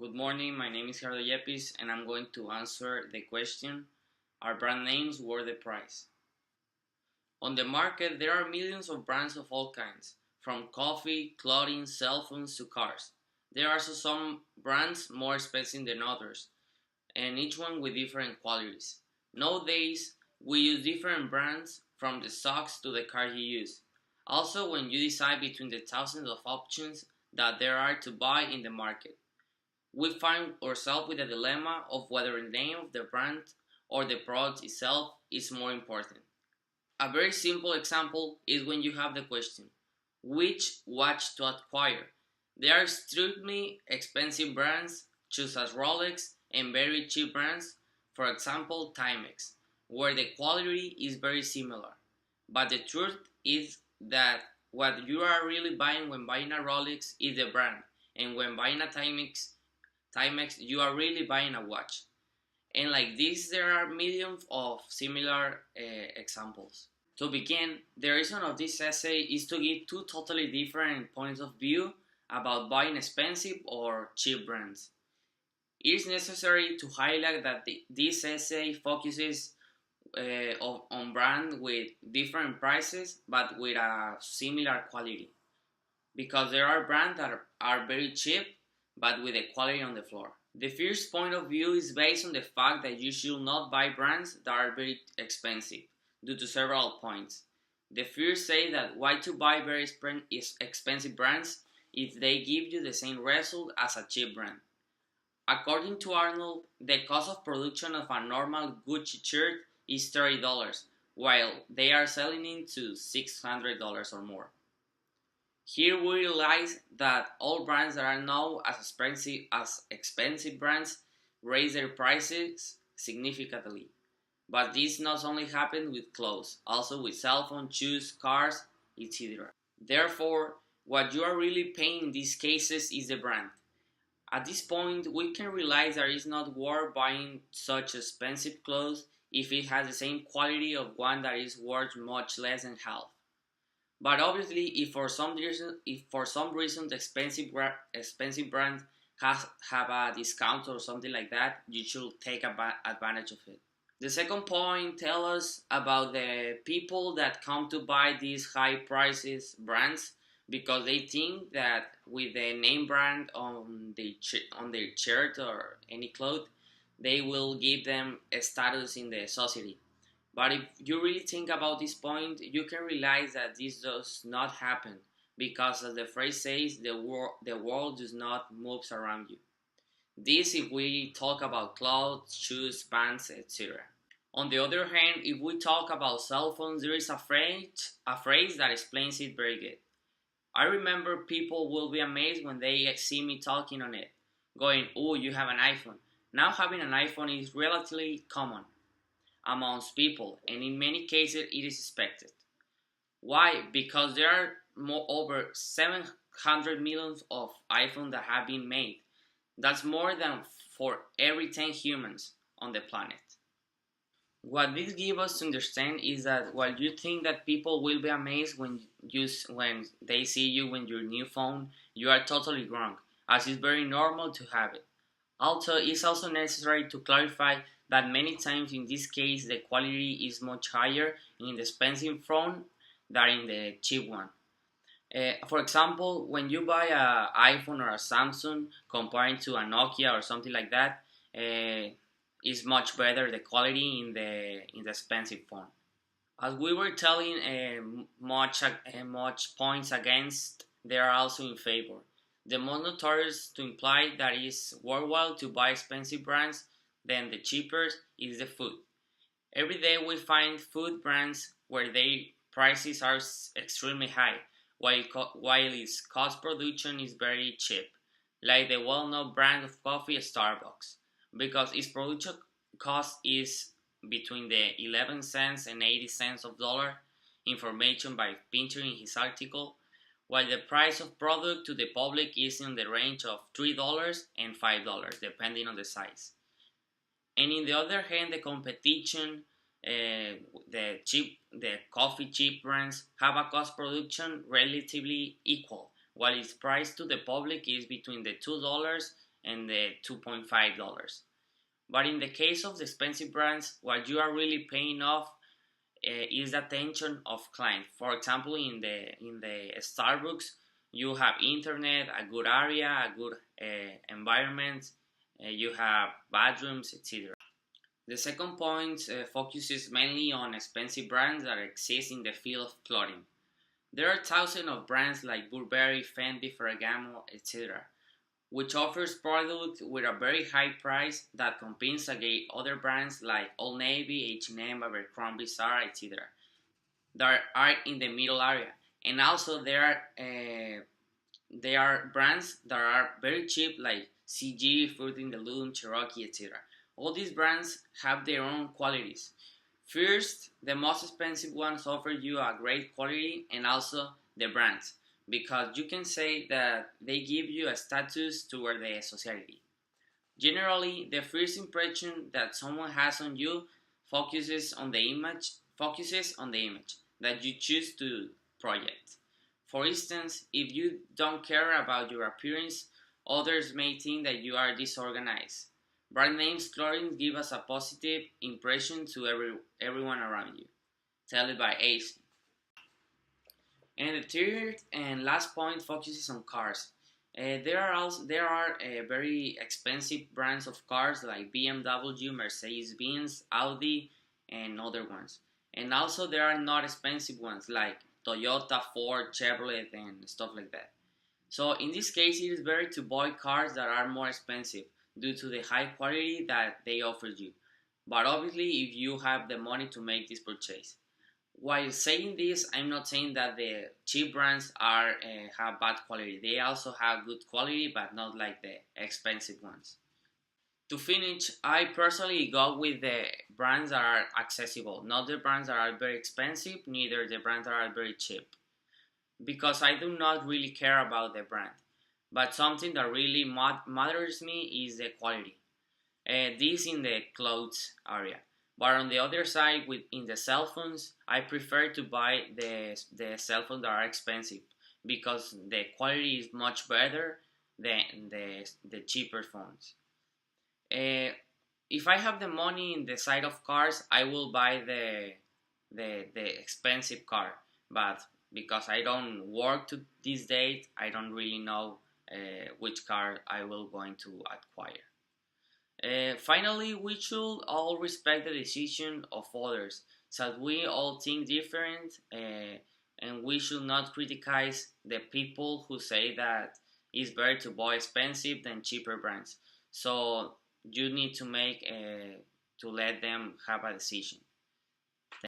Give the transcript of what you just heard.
Good morning, my name is Gerardo Yepiz and I'm going to answer the question, are brand names worth the price? On the market, there are millions of brands of all kinds, from coffee, clothing, cell phones to cars. There are also some brands more expensive than others, and each one with different qualities. Nowadays, we use different brands from the socks to the car you use. Also, when you decide between the thousands of options that there are to buy in the market, we find ourselves with a dilemma of whether the name of the brand or the product itself is more important. A very simple example is when you have the question, which watch to acquire? There are extremely expensive brands, such as Rolex, and very cheap brands, for example Timex, where the quality is very similar. But the truth is that what you are really buying when buying a Rolex is the brand, and when buying a Timex, you are really buying a watch. And like this, there are millions of similar examples. To begin, the reason of this essay is to give two totally different points of view about buying expensive or cheap brands. It is necessary to highlight that this essay focuses on brands with different prices but with a similar quality, because there are brands that are very cheap but with the quality on the floor. The first point of view is based on the fact that you should not buy brands that are very expensive due to several points. The first say that why to buy very expensive brands if they give you the same result as a cheap brand. According to Arnold, the cost of production of a normal Gucci shirt is $30, while they are selling it to $600 or more. Here we realize that all brands that are known as expensive brands raise their prices significantly. But this not only happens with clothes, also with cell phones, shoes, cars, etc. Therefore, what you are really paying in these cases is the brand. At this point, we can realize that it is not worth buying such expensive clothes if it has the same quality of one that is worth much less than half. But obviously, if for some reason the expensive brand have a discount or something like that, you should take advantage of it. The second point tells us about the people that come to buy these high prices brands because they think that with the name brand on their shirt or any cloth, they will give them a status in the society. But if you really think about this point, you can realize that this does not happen because, as the phrase says, the world does not move around you. This if we talk about clothes, shoes, pants, etc. On the other hand, if we talk about cell phones, there is a phrase that explains it very good. I remember people will be amazed when they see me talking on it, going, "Oh, you have an iPhone." Now having an iPhone is relatively common amongst people, and in many cases it is expected. Why? Because there are over 700 million of iPhones that have been made. That's more than for every 10 humans on the planet. What this gives us to understand is that while you think that people will be amazed when they see you with your new phone, you are totally wrong, as it's very normal to have it. Also, it's also necessary to clarify that many times in this case the quality is much higher in the expensive phone than in the cheap one. For example, when you buy an iPhone or a Samsung comparing to a Nokia or something like that, is much better the quality in the expensive phone. As we were telling, much points against, they are also in favor. The most notorious to imply that it is worthwhile to buy expensive brands than the cheaper is the food. Every day we find food brands where their prices are extremely high, while its cost production is very cheap, like the well-known brand of coffee Starbucks, because its production cost is between the 11 cents and 80 cents of dollar, information by Pinter in his article, while the price of product to the public is in the range of $3 and $5 depending on the size. And in the other hand, the competition, the coffee cheap brands have a cost production relatively equal, while its price to the public is between the $2 and the $2.5. But in the case of the expensive brands, what you are really paying off is the attention of clients. For example, in the Starbucks, you have internet, a good area, a good environment, you have bathrooms, etc. The second point focuses mainly on expensive brands that exist in the field of clothing. There are thousands of brands like Burberry, Fendi, Ferragamo, etc., which offers products with a very high price that competes against other brands like Old Navy, H&M, Abercrombie, Zara, etc. that are in the middle area. And also there are brands that are very cheap like CG, Fruit in the Loom, Cherokee, etc. All these brands have their own qualities. First, the most expensive ones offer you a great quality and also the brands, because you can say that they give you a status toward the society. Generally, the first impression that someone has on you focuses on the image that you choose to project. For instance, if you don't care about your appearance, others may think that you are disorganized. Brand names clothing give us a positive impression to everyone around you. Tell it by AC. And the third and last point focuses on cars. There are very expensive brands of cars like BMW, Mercedes-Benz, Audi, and other ones. And also there are not expensive ones like Toyota, Ford, Chevrolet, and stuff like that. So in this case, it is better to buy cars that are more expensive due to the high quality that they offer you. But obviously, if you have the money to make this purchase. While saying this, I'm not saying that the cheap brands have bad quality. They also have good quality, but not like the expensive ones. To finish, I personally go with the brands that are accessible, not the brands that are very expensive, neither the brands that are very cheap, because I do not really care about the brand. But something that really matters me is the quality. This in the clothes area. But on the other side, in the cell phones, I prefer to buy the cell phones that are expensive because the quality is much better than the cheaper phones. Uh, if I have the money in the side of cars, I will buy the expensive car. But because I don't work to this date, I don't really know which car I will going to acquire. Finally, we should all respect the decision of others, so we all think different, and we should not criticize the people who say that it's better to buy expensive than cheaper brands. So you need to let them have a decision.